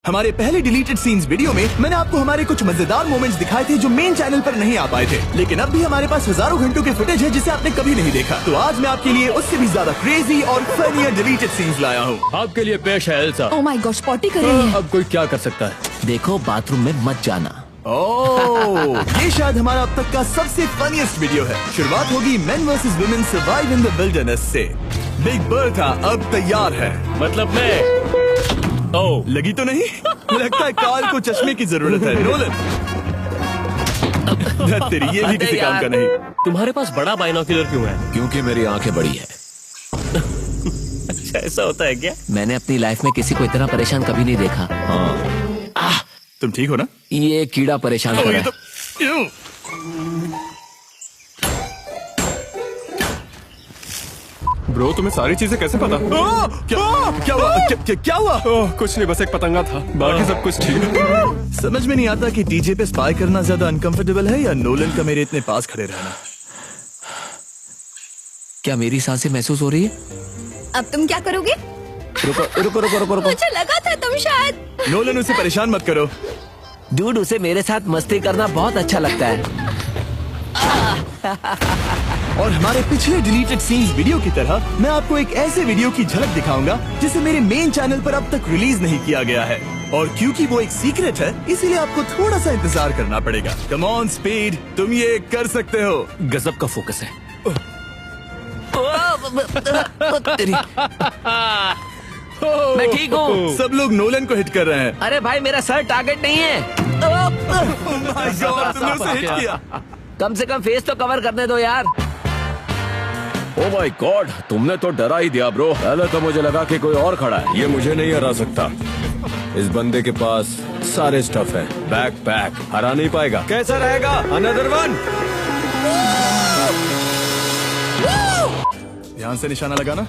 हमारे पहले deleted scenes video में मैंने आपको हमारे कुछ मजेदार मोमेंट्स दिखाए थे जो मेन चैनल पर नहीं आ पाए थे, लेकिन अब भी हमारे पास हजारों घंटों के फुटेज है जिसे आपने कभी नहीं देखा। तो आज मैं आपके लिए उससे भी ज्यादा क्रेजी और फनियर डिलीटेड सीन्स लाया हूँ। आपके लिए पेश है Elsa. Oh my God, potty कर रही है। अब कोई क्या कर सकता है। देखो बाथरूम में मत जाना। ओह, ये शायद हमारा अब तक का सबसे फनीस्ट वीडियो है। शुरुआत होगी main versus women survive in the wilderness से। बिग बर्था अब तैयार है। मतलब मैं ओह लगी तो नहीं? लगता है कार्ल को चश्मे की जरूरत है। नोलन तेरी ये भी किसी काम का नहीं। तुम्हारे पास बड़ा बाइनोक्यूलर क्यों है? क्योंकि मेरी आंखें बड़ी है। अच्छा ऐसा होता है क्या? मैंने अपनी लाइफ में किसी को इतना परेशान कभी नहीं देखा। हाँ तुम ठीक हो ना? ये कीड़ा परेशान कर रहा ये है। तो क्यों? ब्रो तुम्हें सारी चीजें कैसे पता? क्या हुआ? क्या हुआ? ओह कुछ नहीं, बस एक पतंगा था, बाकी सब कुछ ठीक है। समझ में नहीं आता कि डीजे पे स्पाई करना ज्यादा अनकंफर्टेबल है या नोलन का मेरे इतने पास खड़े रहना। क्या मेरी सांसें महसूस हो रही है? अब तुम क्या करोगे? रुको रुको रुको रुको रुको। मुझे लगा था तुम शायद। नोलन उसे परेशान मत करो। डूड, उसे मेरे साथ मस्ती करना बहुत अच्छा लगता है। और हमारे पिछले डिलीटेड सीन्स वीडियो की तरह मैं आपको एक ऐसे वीडियो की झलक दिखाऊंगा जिसे मेरे मेन चैनल पर अब तक रिलीज नहीं किया गया है, और क्योंकि वो एक सीक्रेट है इसीलिए आपको थोड़ा सा इंतजार करना पड़ेगा। कम ऑन स्पीड, तुम ये कर सकते हो। गजब का फोकस है। तेरी। मैं ठीक हूँ। सब लोग नोलन को हिट कर रहे हैं। अरे भाई, मेरा सर टारगेट नहीं है। My God, तुमने उसे हिट किया। कम से कम फेस तो कवर करने दो यार। ओह माय गॉड, तुमने तो डरा ही दिया ब्रो। पहले तो मुझे लगा कि कोई और खड़ा है। ये मुझे नहीं हरा सकता। इस बंदे के पास सारे स्टफ है। बैक पैक हरा नहीं पाएगा। कैसा रहेगा? Another one. ध्यान से निशाना लगाना।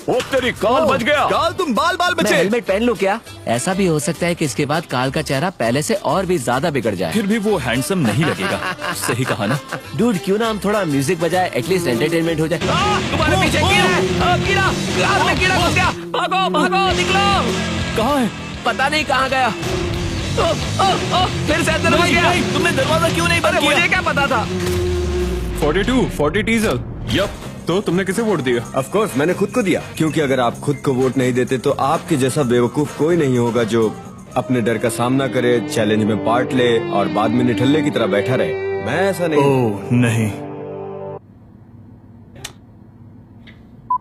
ओ तेरी काल बच गया। काल तुम बाल मैं बचे। हेलमेट पहन लूं क्या? ऐसा भी हो सकता है कि इसके बाद काल का चेहरा पहले से और भी ज्यादा बिगड़ जाए। फिर भी वो हैंडसम नहीं लगेगा। सही कहा ना? डूड, क्यों ना हम थोड़ा म्यूजिक बजाए, एटलीस्ट एंटरटेनमेंट हो जाए। तुम्हारे पीछे कीड़ा, कीड़ा, ग्लास में कीड़ा घुस गया। भागो भागो, निकलो। कहाँ है? पता नहीं कहाँ गया। फिर से अंदर घुस गया। तुमने दरवाजा क्यों नहीं बंद किया? मुझे क्या पता था? 40 डीजल। यप। तो तुमने किसे वोट दिया? ऑफ कोर्स मैंने खुद को दिया, क्योंकि अगर आप खुद को वोट नहीं देते तो आपके जैसा बेवकूफ कोई नहीं होगा जो अपने डर का सामना करे, चैलेंज में पार्ट ले और बाद में निठल्ले की तरह बैठा रहे। मैं ऐसा नहीं। ओह नहीं।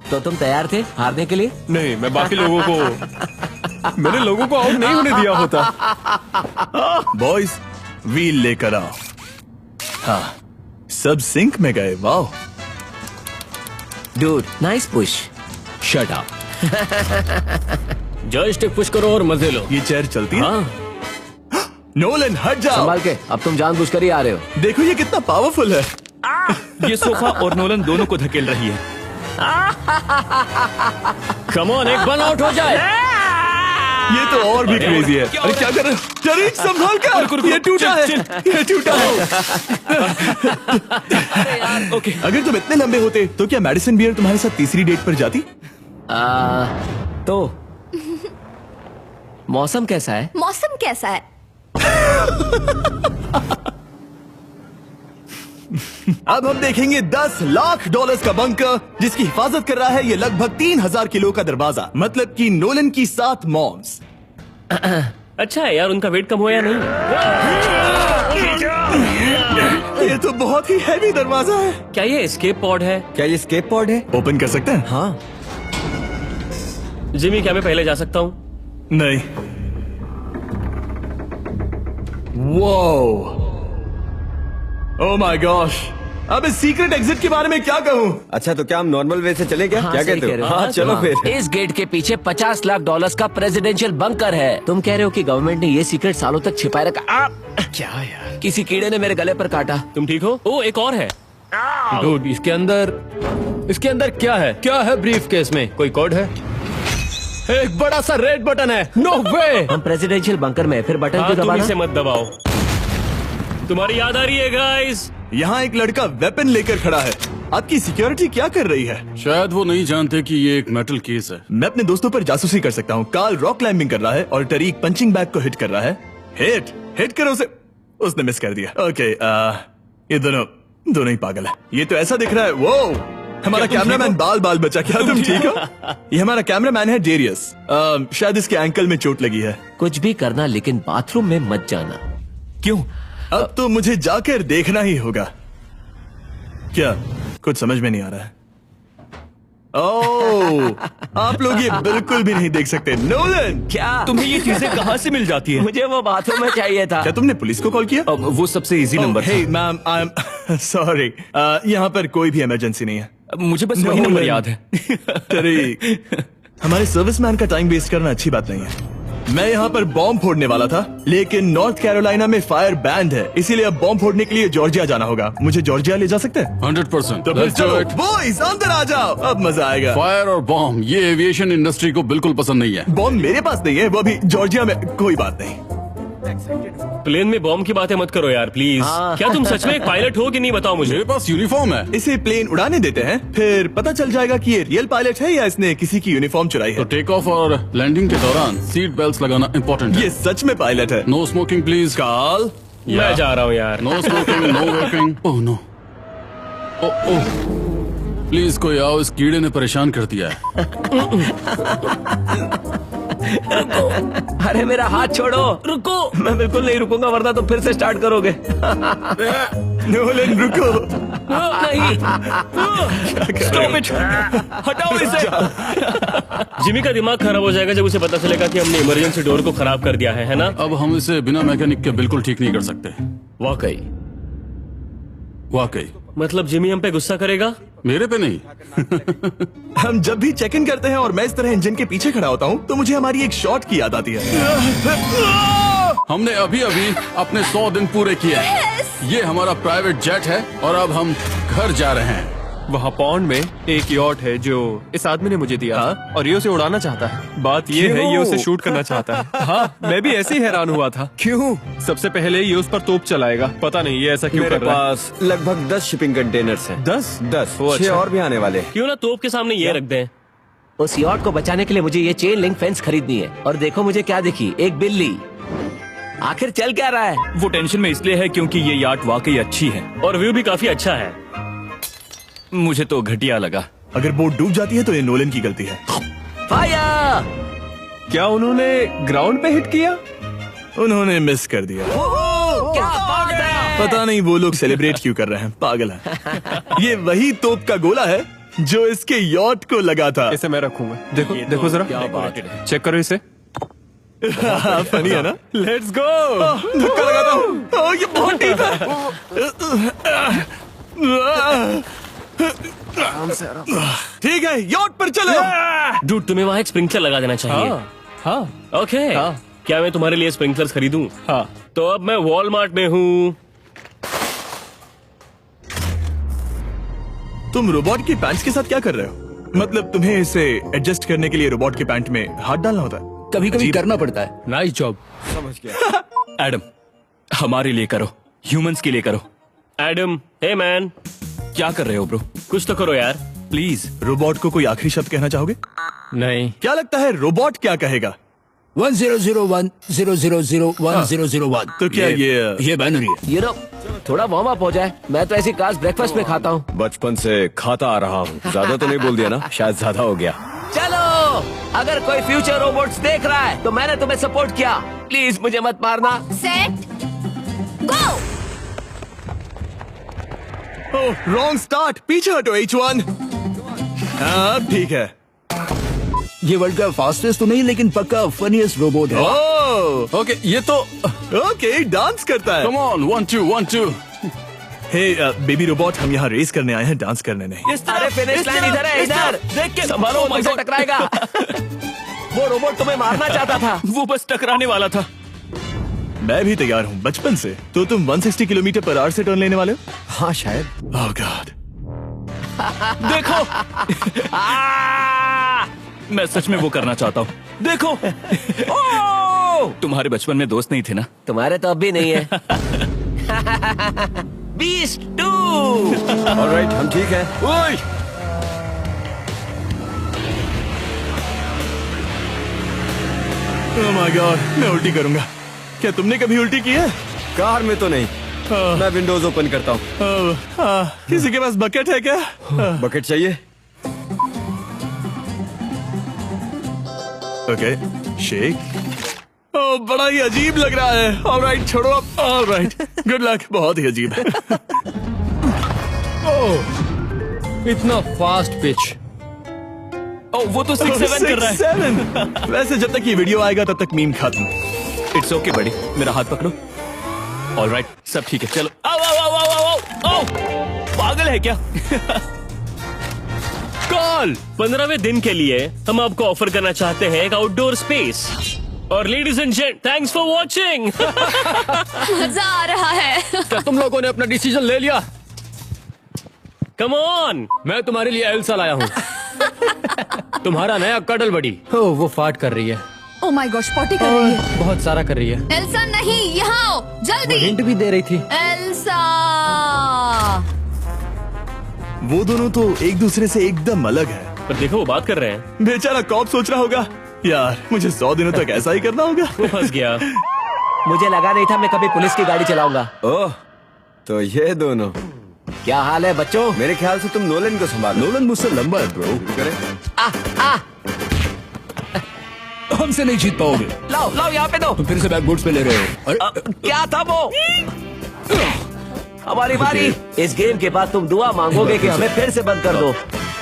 तो तुम तैयार थे हारने के लिए? नहीं, मैं बाकी लोगों को मैंने लोगों को आउट नहीं होने दिया होता। बॉयज, व्हील लेकर आओ। हाँ, सब सिंक में गए। वाह dude, nice push. Shut up. Joystick push करो और मजे लो। ये चेयर चलती है? हाँ। नोलन हट जाओ। संभाल के, अब तुम जानबूझकर ही आ रहे हो। देखो ये कितना पावरफुल है। ये सोफा और नोलन दोनों को धकेल रही है। कम ऑन, एक वन आउट हो जाए। ये तो और भी क्रेजी है। अरे क्या कर रहे हो? टरीक संभाल कर। ये टूटा है। ये टूटा है। ओके। अगर तुम इतने लंबे होते तो क्या मैडिसन बियर तुम्हारे साथ तीसरी डेट पर जाती? तो मौसम कैसा है? मौसम कैसा है? अब हम देखेंगे $10 लाख का बंकर जिसकी हिफाजत कर रहा है ये लगभग 3000 किलो का दरवाजा, मतलब कि नोलन की 7 मॉम्स। अच्छा है यार, उनका वेट कम हुआ या नहीं? ये तो बहुत ही हैवी दरवाजा है। क्या ये एस्केप पॉड है? क्या ये स्केप पॉड है? ओपन कर सकते हैं? हाँ। जिमी, क्या मैं पहले जा सकता हूँ? नहीं। वो ओह माय गॉश, अब इस सीक्रेट एग्जिट के बारे में क्या कहूँ? अच्छा तो क्या हम नॉर्मल वे से चले क्या? हाँ, क्या सही कहते कह हो? रहे हो। हाँ चलो फिर। इस गेट के पीछे $50 लाख का प्रेसिडेंशियल बंकर है। तुम कह रहे हो कि गवर्नमेंट ने ये सीक्रेट सालों तक छिपाए रखा? क्या यार? किसी कीड़े ने मेरे गले पर काटा। तुम ठीक हो? ओ, एक और है। डूड, इसके अंदर क्या है? क्या है ब्रीफ केस में? कोई कोड है? एक बड़ा सा रेड बटन है। नो वे। हम प्रेसिडेंशियल बंकर में, फिर बटन क्यों तुम दबाना? इसे मत दबाओ। तुम्हारी याद आ रही है गाइस? यहाँ एक लड़का वेपन लेकर खड़ा है। आपकी सिक्योरिटी क्या कर रही है? शायद वो नहीं जानते कि ये एक मेटल केस है। मैं अपने दोस्तों पर जासूसी कर सकता हूँ। कार्ल रॉक क्लाइंबिंग कर रहा है और टरीक पंचिंग बैग को हिट कर रहा है। हिट करो उसे। उसने मिस कर दिया। ओके, ये दोनों ही पागल है। ये तो ऐसा दिख रहा है। वो हमारा कैमरामैन बाल बचा। क्या तुम ठीक हो? ये हमारा कैमरामैन है डेरियस। शायद इसके एंकल में चोट लगी है। कुछ भी करना लेकिन बाथरूम में मत जाना। क्यों? अब तो मुझे जाकर देखना ही होगा। क्या? कुछ समझ में नहीं आ रहा है। ओह, आप लोग ये बिल्कुल भी नहीं देख सकते। नोलन, क्या तुम्हें ये चीजें कहाँ से मिल जाती है? मुझे वो बाथरूम में चाहिए था। क्या तुमने पुलिस को कॉल किया? अब वो सबसे easy number hey ma'am, I am sorry. यहाँ पर कोई भी इमरजेंसी नहीं है। मुझे बस वही नंबर याद है। तरीक, हमारे सर्विसमैन का टाइम वेस्ट करना अच्छी बात नहीं है। मैं यहाँ पर बॉम्ब फोड़ने वाला था, लेकिन नॉर्थ कैरोलिना में फायर बैंड है, इसीलिए अब बॉम्ब फोड़ने के लिए जॉर्जिया जाना होगा। मुझे जॉर्जिया ले जा सकते हैं? 100%। तो फिर चलो बॉयज, अंदर आ जाओ, अब मजा आएगा। फायर और बॉम्ब ये एविएशन इंडस्ट्री को बिल्कुल पसंद नहीं है। बॉम्ब मेरे पास नहीं है, वो भी जॉर्जिया में। कोई बात नहीं। प्लेन में बॉम्ब की बातें मत करो यार प्लीज। क्या तुम सच में एक पायलट हो कि नहीं, बताओ मुझे। मेरे पास यूनिफॉर्म है। इसे प्लेन उड़ाने देते हैं, फिर पता चल जाएगा कि ये रियल पायलट है या इसने किसी की यूनिफॉर्म चुराई तो है। टेक ऑफ और लैंडिंग के दौरान सीट बेल्ट लगाना इम्पोर्टेंट है। ये सच में पायलट है। No smoking please. कार्ल, मैं जा रहा हूँ यार। No smoking, no vaping. Oh no, oh please कोई आओ, इस कीड़े ने परेशान कर दिया है। अरे मेरा हाथ छोड़ो। रुको। मैं बिल्कुल नहीं रुकूंगा, वरना तुम फिर से स्टार्ट करोगे। नोलन रुको। नहीं। Stop it! हटाओ इसे। जिमी का दिमाग खराब हो जाएगा जब उसे पता चलेगा कि हमने इमरजेंसी डोर को खराब कर दिया है ना? अब हम इसे बिना मैकेनिक के बिल्कुल ठीक नहीं कर सकते। वाकई। मतलब जिमी हम पे गुस्सा करेगा? मेरे पे नहीं। हम जब भी चेक इन करते हैं और मैं इस तरह इंजन के पीछे खड़ा होता हूँ, तो मुझे हमारी एक शॉट की याद आती है। हमने अभी अपने 100 दिन पूरे किए हैं। ये हमारा प्राइवेट जेट है और अब हम घर जा रहे हैं। वहाँ पॉन्ड में एक यॉट है जो इस आदमी ने मुझे दिया और ये उसे उड़ाना चाहता है। बात ये है, ये उसे शूट करना चाहता है। हाँ, मैं भी ऐसे ही हैरान हुआ था। क्यों? सबसे पहले ये उस पर तोप चलाएगा। पता नहीं ये ऐसा क्यों मेरे कर रहा है। पास लगभग 10 शिपिंग कंटेनर्स हैं। 10? 6 और भी आने वाले। क्यों ना तोप के सामने ये रख दें? उस यॉट को बचाने के लिए मुझे ये चेन लिंक फेंस खरीदनी है। और देखो मुझे क्या दिखी, एक बिल्ली। आखिर चल क्या रहा है? वो टेंशन में इसलिए है क्योंकि ये याट वाकई अच्छी है और व्यू भी काफी अच्छा है। मुझे तो घटिया लगा। अगर बोट डूब जाती है तो ये नोलन की गलती है। फायर! क्या उन्होंने ग्राउंड पे हिट किया? उन्होंने मिस कर दिया। क्या बात है? पता नहीं वो लोग सेलिब्रेट क्यों कर रहे हैं, पागल है। ये वही तोप का गोला है जो इसके यॉट को लगा था। इसे मैं रखूंगा। देखो जरा, चेक करो इसे। फनी है ना? Let's go. धक्का लगाता हूँ। ये बहुत डीप है। ठीक है, यॉट पर चलो। डूड, तुम्हें वहाँ एक स्प्रिंकलर लगा देना चाहिए। हाँ। ओके। क्या मैं तुम्हारे लिए स्प्रिंकलर्स खरीदूं? हाँ। तो अब मैं वॉलमार्ट में हूँ। तुम रोबोट की पैंट्स के साथ क्या कर रहे हो? मतलब तुम्हें इसे एडजस्ट करने के लिए रोबोट के पैंट में हाथ डालना होता है? कभी कभी करना पड़ता है। Nice job. समझ गया। एडम, हमारे लिए करो, ह्यूमंस के लिए करो। एडम, हे मैन, क्या कर रहे हो ब्रो? कुछ तो करो यार, प्लीज। रोबोट को कोई आखिरी शब्द कहना चाहोगे? नहीं। क्या लगता है रोबोट क्या कहेगा? 100100010001। तो क्या ये बाइनरी है। You know, थोड़ा वार्म अप हो जाए। मैं तो ऐसी कार्स ब्रेकफास्ट में खाता हूँ। बचपन से खाता आ रहा हूँ। ज्यादा तो नहीं बोल दिया ना? शायद ज्यादा हो गया। चलो, अगर कोई फ्यूचर रोबोट्स देख रहा है तो मैंने तुम्हें सपोर्ट किया। प्लीज मुझे मत मारना। Set go. रॉन्ग स्टार्ट, पीछे हटो H1। हाँ ठीक है। ये वर्ल्ड का फास्टेस्ट तो नहीं, लेकिन पक्का फनीएस्ट रोबोट है। ओह, ओके, ये तो ओके, डांस करता है। Come on, 1 2 1 2। Hey baby robot, हम यहाँ रेस करने आए हैं, डांस करने नहीं। अरे फिनिश लाइन इधर है, इधर देख के संभालो, मुझसे टकराएगा। वो रोबोट तुम्हें मारना चाहता था। वो बस टकराने वाला था। मैं भी तैयार हूँ बचपन से। तो तुम 160 किलोमीटर पर आवर से टर्न लेने वाले हो? हाँ शायद। ओह गॉड। देखो, मैं सच में वो करना चाहता हूँ। देखो, तुम्हारे बचपन में दोस्त नहीं थे ना? तुम्हारे तो अब भी नहीं है। बीस्ट 2। ऑलराइट, हम ठीक है। ओए ओह माय गॉड, मैं उल्टी करूंगा। क्या तुमने कभी उल्टी की है? कार में तो नहीं, मैं विंडोज ओपन करता हूँ। किसी के पास बकेट है क्या? बकेट चाहिए? Okay, shake. ओह, बड़ा ही अजीब लग रहा है। ऑलराइट, छोड़ो अब। Alright, good luck. बहुत ही अजीब है। इतना फास्ट पिच। ओ वो तो 6-7 कर रहा है। 6-7। वैसे जब तक ये वीडियो आएगा तब तक मीम खत्म। इट्स ओके बड़ी, मेरा हाथ पकड़ो। ऑलराइट, सब ठीक है, चलो। आओ आओ आओ आओ आओ आओ। पागल है क्या? कॉल 15वें दिन के लिए हम आपको ऑफर करना चाहते हैं एक आउटडोर स्पेस। और ladies and gent, thanks for watching. मजा आ रहा है। क्या तुम लोगों ने अपना डिसीजन ले लिया? कम ऑन, मैं तुम्हारे लिए एल्सा लाया हूँ। तुम्हारा नया कडल बड़ी। ओह, वो फाट कर रही है। ओह माय गॉश, पॉटी कर रही है। बहुत सारा कर रही है। एल्सा नहीं, यहाँ आओ जल्दी। हिंट भी दे रही थी। एल्सा। वो दोनों तो एक दूसरे से एकदम अलग है। पर देखो वो बात कर रहे हैं। बेचारा कॉप सोच रहा होगा, यार मुझे 100 दिनों तक ऐसा ही करना होगा। वो फंस गया। मुझे लगा नहीं था मैं कभी पुलिस की गाड़ी चलाऊंगा। ओह, तो ये दोनों। क्या हाल है बच्चों? मेरे ख्याल से तुम नोलन को संभालो। नोलन मुझसे लंबा है ब्रो, करें? हमसे नहीं जीत पाओगे। लाओ लाओ यहाँ पे दो। तुम फिर से बैकबोर्ड्स पे ले रहे हो। अरे क्या था वो? हमारी बारी। इस गेम के बाद तुम दुआ मांगोगे कि हमें फिर से बंद कर दो।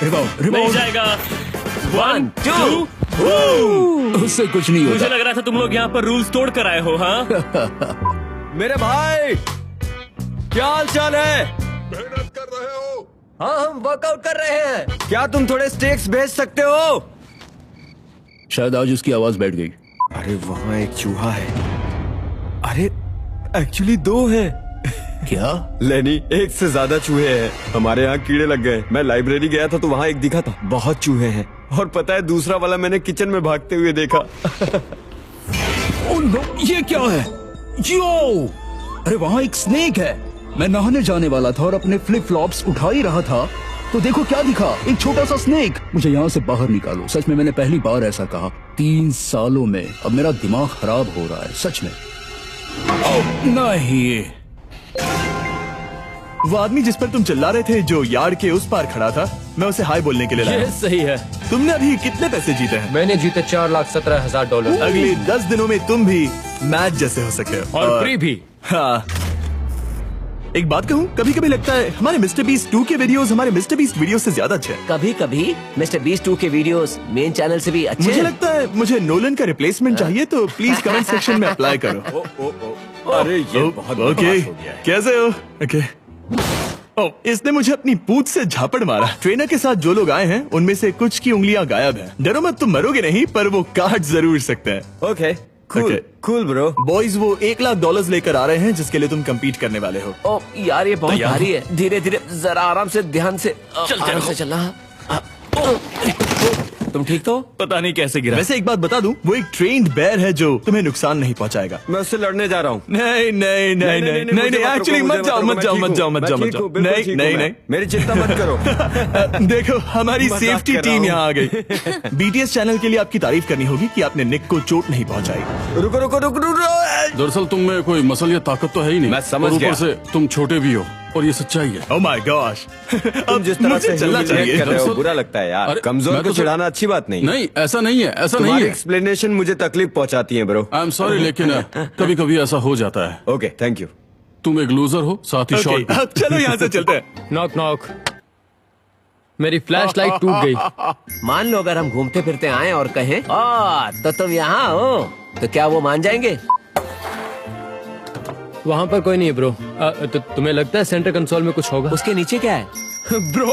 रिबाउंड, नहीं रिबाउंड। जाएगा। 1 2। उससे कुछ नहीं मुझे होता। लग रहा था तुम लोग यहाँ पर रूल्स तोड़ कर आए हो। हाँ, मेरे भाई, क्या हाल चाल है? हाँ, हम वर्कआउट कर रहे हैं। क्या तुम थोड़े स्टेक्स भेज सकते हो? शायद आज उसकी आवाज बैठ गई। अरे वहाँ एक चूहा है। अरे एक्चुअली 2 है। क्या? लेनी, एक से ज्यादा चूहे हैं। हमारे यहाँ कीड़े लग गए। मैं लाइब्रेरी गया था तो वहाँ एक दिखा था। बहुत चूहे हैं। और पता है दूसरा वाला मैंने किचन में भागते हुए देखा। ओह नो, ये क्या है? यो! अरे वहाँ एक स्नेक है। मैं नहाने जाने वाला था और अपने फ्लिप फ्लॉप्स उठा ही रहा था तो देखो क्या दिखा, एक छोटा सा स्नेक। मुझे यहाँ से बाहर निकालो। सच में मैंने पहली बार ऐसा कहा 3 सालों में। अब मेरा दिमाग खराब हो रहा है सच में। नहीं, वो आदमी जिस पर तुम चिल्ला रहे थे, जो यार्ड के उस पार खड़ा था, मैं उसे हाय बोलने के लिए लाया। ये सही है। तुमने अभी कितने पैसे जीते हैं? मैंने जीते $4,17,000। अगले 10 दिनों में तुम भी मैच जैसे हो सके और फ्री भी। हाँ, एक बात कहूँ, कभी कभी लगता है हमारे मिस्टर बीस्ट 2 के वीडियोस हमारे मिस्टर बीस्ट वीडियो से ज्यादा अच्छे हैं। कभी कभी मिस्टर बीस्ट 2 के वीडियोस मेन चैनल से भी अच्छे मुझे हैं। लगता है मुझे नोलन का रिप्लेसमेंट चाहिए, तो प्लीज कमेंट सेक्शन में अप्लाई करो। अरे ये बहुत ओके, बकवास हो गया है। कैसे हो? ओके। ओह, इसने मुझे अपनी पूंछ से झापड़ मारा। ट्रेनर के साथ जो लोग आए हैं उनमें से कुछ की उंगलियां गायब हैं। डरो मत, तुम मरोगे नहीं, पर वो काट जरूर सकते हैं। Okay, cool Okay. Cool bro. Boys, वो $1,00,000 लेकर आ रहे हैं जिसके लिए तुम compete करने वाले हो। ओ यार, ये बहुत तैयार हो? भारी है। धीरे धीरे, जरा आराम से, ध्यान से। आराम से चलना। तुम ठीक तो? पता नहीं कैसे गिरा। वैसे एक बात बता दूं, वो एक ट्रेन्ड बेयर है जो तुम्हें नुकसान नहीं पहुंचाएगा। मैं उससे लड़ने जा रहा हूँ। नहीं नहीं नहीं नहीं नहीं नहीं, एक्चुअली मत जाओ मत जाओ मत जाओ मत जाओ मत जाओ। नहीं नहीं नहीं, मेरी चिंता मत करो। देखो हमारी मजाक सेफ्टी कर रहा टीम हूँ। यहाँ आ गई। बीटीएस चैनल के लिए आपकी तारीफ करनी होगी कि आपने निक को चोट नहीं पहुंचाई। रुको रुको रुको रुको। दरअसल तुम में कोई मसल या ताकत तो है ही नहीं। मैं समझ और गया। ऊपर से तुम छोटे भी हो और ये सच्चाई है। ओह माय गॉश, तुम जिस तरह से चलना चाहिए। कर रहे हो दरअसल- बुरा लगता है यार। अरे, कमजोर मैं को तो चिढ़ाना अच्छी बात नहीं। नहीं, ऐसा नहीं है, ऐसा नहीं तुम्हारी है। एक्सप्लेनेशन मुझे तकलीफ पहुंचाती है ब्रो। आई एम सॉरी, लेकिन कभी कभी ऐसा हो जाता है। Okay, thank you. तुम एक लूजर हो, साथ ही शॉर्ट Okay, अब चलो यहाँ से चलते हैं। Knock knock. मेरी फ्लैश लाइट टूट गई। मान लो अगर हम घूमते फिरते आए और कहें, तो तुम यहाँ हो, तो क्या वो मान जाएंगे? वहाँ पर कोई नहीं है ब्रो। तो तुम्हें लगता है सेंटर कंसोल में कुछ होगा? उसके नीचे क्या है? ब्रो,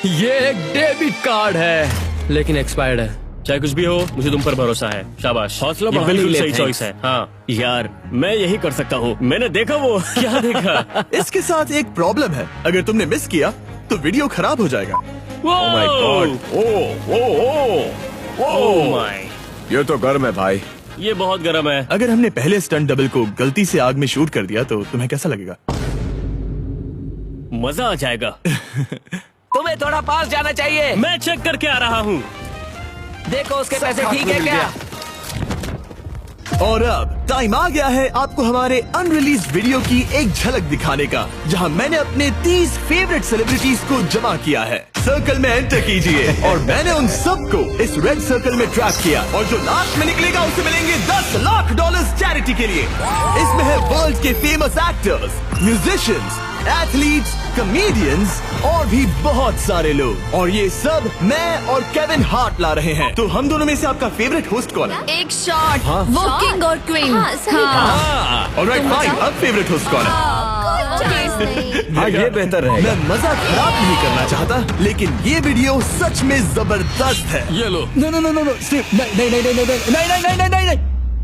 ये एक डेबिट कार्ड है, लेकिन एक्सपायर्ड है। चाहे कुछ भी हो, मुझे तुम पर भरोसा है। शाबाश, हौसला ये बढ़ाने बिल्कुल के लिए सही thanks। चॉइस है। हाँ यार, मैं यही कर सकता हूँ। मैंने देखा वो क्या देखा। इसके साथ एक प्रॉब्लम है, अगर तुमने मिस किया तो वीडियो खराब हो जाएगा। Oh my God, oh my, ये तो गर्म है भाई। ये बहुत गर्म है। अगर हमने पहले स्टंट डबल को गलती से आग में शूट कर दिया तो तुम्हें कैसा लगेगा? मजा आ जाएगा। तुम्हें थोड़ा पास जाना चाहिए। मैं चेक करके आ रहा हूँ। देखो उसके पैसे ठीक है क्या? और अब टाइम आ गया है आपको हमारे अनरिलीज वीडियो की एक झलक दिखाने का, जहां मैंने अपने 30 फेवरेट सेलिब्रिटीज को जमा किया है। सर्कल में एंटर कीजिए और मैंने उन सबको इस रेड सर्कल में ट्रैप किया, और जो लास्ट में निकलेगा उसे मिलेंगे $10 लाख चैरिटी के लिए। इसमें है वर्ल्ड के famous actors, musicians, athletes, comedians और भी बहुत सारे लोग, और ये सब मैं और केविन हार्ट ला रहे हैं। तो हम दोनों में से आपका फेवरेट होस्ट कौन है? एक शॉट, वो किंग और क्वीन। ऑलराइट फाइन, अब फेवरेट होस्ट कौन है? हाँ, ये बेहतर रहेगा। मैं मजा खराब नहीं करना चाहता, लेकिन ये वीडियो सच में जबरदस्त है। ये लो। नो सिर्फ नहीं।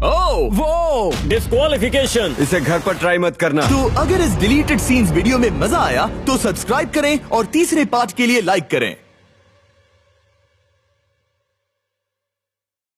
ओह, वो डिस्क्वालिफिकेशन। इसे घर पर ट्राई मत करना। तो अगर इस डिलीटेड सीन्स वीडियो में मजा आया तो सब्सक्राइब करें और तीसरे पार्ट के लिए लाइक करें।